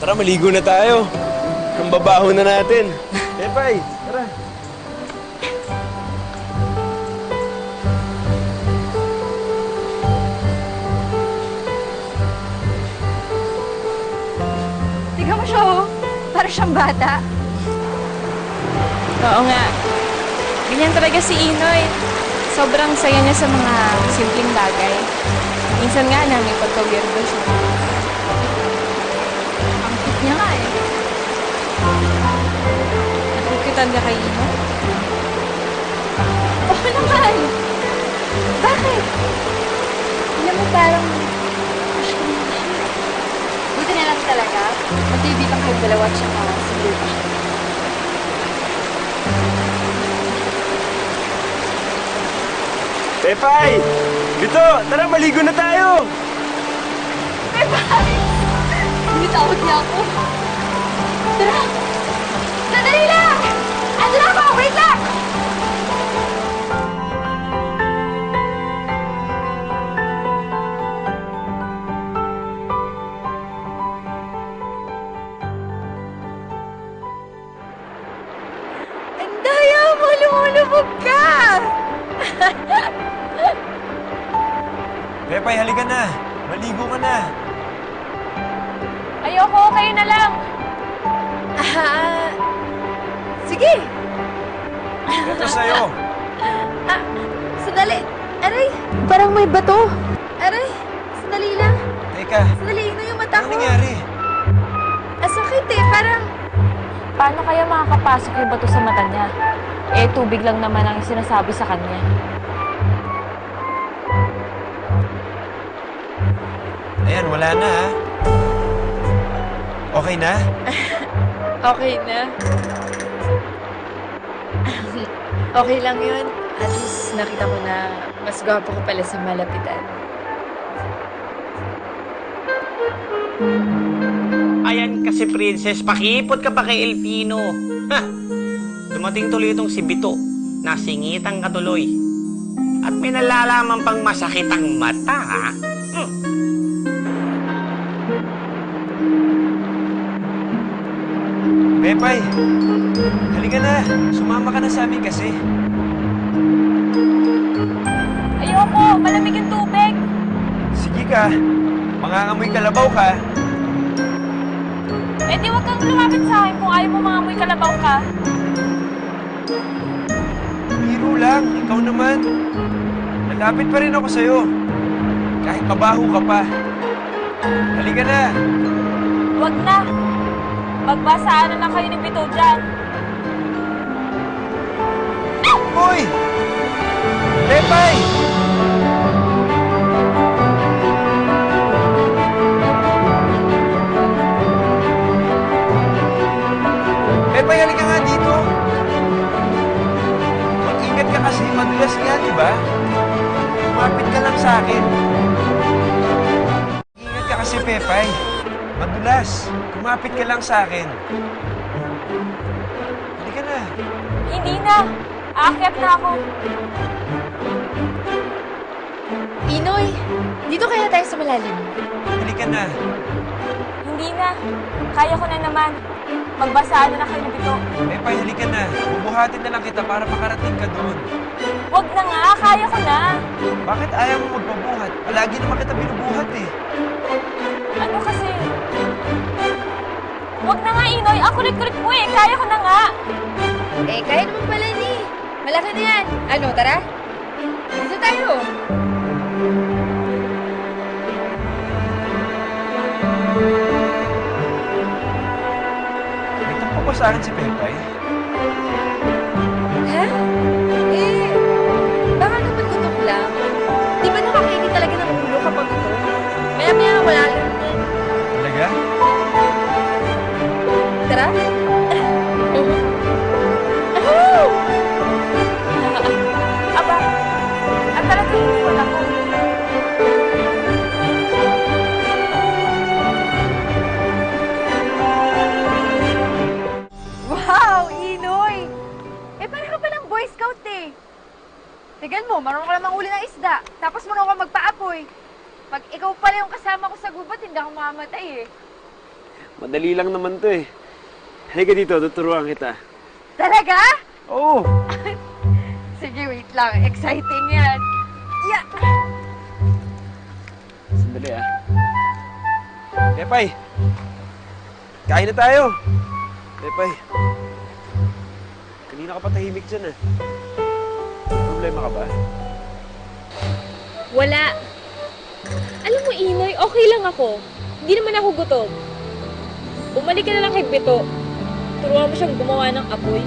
Tara, maligo na tayo. Ang babaho na natin. Pepay, tara. Tignan mo siya, oh. Para siyang bata. Oo nga. Ganyan talaga si Inoy. Sobrang saya niya sa mga simpleng bagay. Minsan nga na may pagka-weirdo siya. Ang cute niya nga, eh. Nakukitan niya kay Inoy? Oo naman. Bakit? Alam mo, parang... Buti na lang talaga. Magkaibigan kayong dalawa at siyang siguro pa siya. Pepay! Dito! Tara, maligo na tayo! Pepay! Binitakot niya ako. Tara! Sandali lang! Ando na ako! Wait lang! Ang daya mo! Lumulubog ka! Pepay, halika na! Maligo ka na! Ayoko, kayo na lang. Sige! Ito sa'yo! Sandali! Aray! Parang may bato! Aray! Sandali lang! Teka, Sandali na yung mata ano ko! nangyari? Sakit eh! Parang... Paano kaya makakapasok yung bato sa mata niya? Eh, tubig lang naman ang sinasabi sa kanya. Ayan, wala na ha. Okay na? Okay na. Okay lang yun. At least nakita ko na mas gwapo ko pala sa malapitan. Ayan kasi, Princess, pakipot ka pa kay Elpino. Ha! Dumating tuloy itong si Bito, na singitang katuloy. At may nalalaman pang masakit ang mata, ha? Pepay, halika na. Sumama ka na sa amin kasi. Ayoko, malamig yung tubig. Sige ka. Mangangamoy kalabaw ka. Eh, di wag kang lumapit sa akin kung ayaw mo mangamoy kalabaw ka. Biro lang, ikaw naman. Nalapit pa rin ako sa'yo. Kahit mabaho ka pa. Halika na. Wag na. Magbasaan na lang kayo ni Bito dyan. Hoy! Pepay! Pepay, halika nga dito. Mag-ingat ka kasi, madulas nga, di ba? Kumapit ka lang sa akin. Mag-ingat ka kasi, Pepay. Madulas. Kumapit ka lang sa akin. Halika na. Hindi na. Aakyat na ako. Inoy! Dito kaya tayo sa malalim. Halika na. Hindi na. Kaya ko na naman. Magbasaan na kayo ni Bito. Pepay, halika na. Bubuhatin na lang kita para makarating ka doon. Wag na nga. Kaya ko na. Bakit ayaw mo magpabuhat? Palagi naman kita binubuhat eh. Ano kasi? Wag na nga, Inoy. Ang kulit-kulit mo eh. Kaya ko na nga. Eh, kaya naman pala ni. Malaki na yan. Ano, tara? Dito tayo. May tampo ba sa akin si Pepay? Ha? Eh, baka naman gutok lang. Di ba nakakainin talaga ng ulo kapag gutom? Maya-maya wala lang yan. Talaga? Tara? Aba, at talagang iniwan ako. Wow, Inoy! Eh, parang ka palang Boy Scout eh. Tignan mo, marunong ka namang uli ng isda. Tapos marunong ka magpaapoy. Pag ikaw pala yung kasama ko sa gubat, hindi ako mamamatay eh. Madali lang naman to eh. Halika dito, tuturuan kita. Talaga? Oo! Sige, wait lang. Exciting yan. Yeah. Sandali ah. Pepay! Kain na tayo! Pepay. Kanina ka pa tahimik dyan ah. May problema ka ba? Wala. Alam mo, Inoy, okay lang ako. Hindi naman ako gutom. Bumalik ka na lang kay Bito. Turuan mo siyang gumawa ng apoy.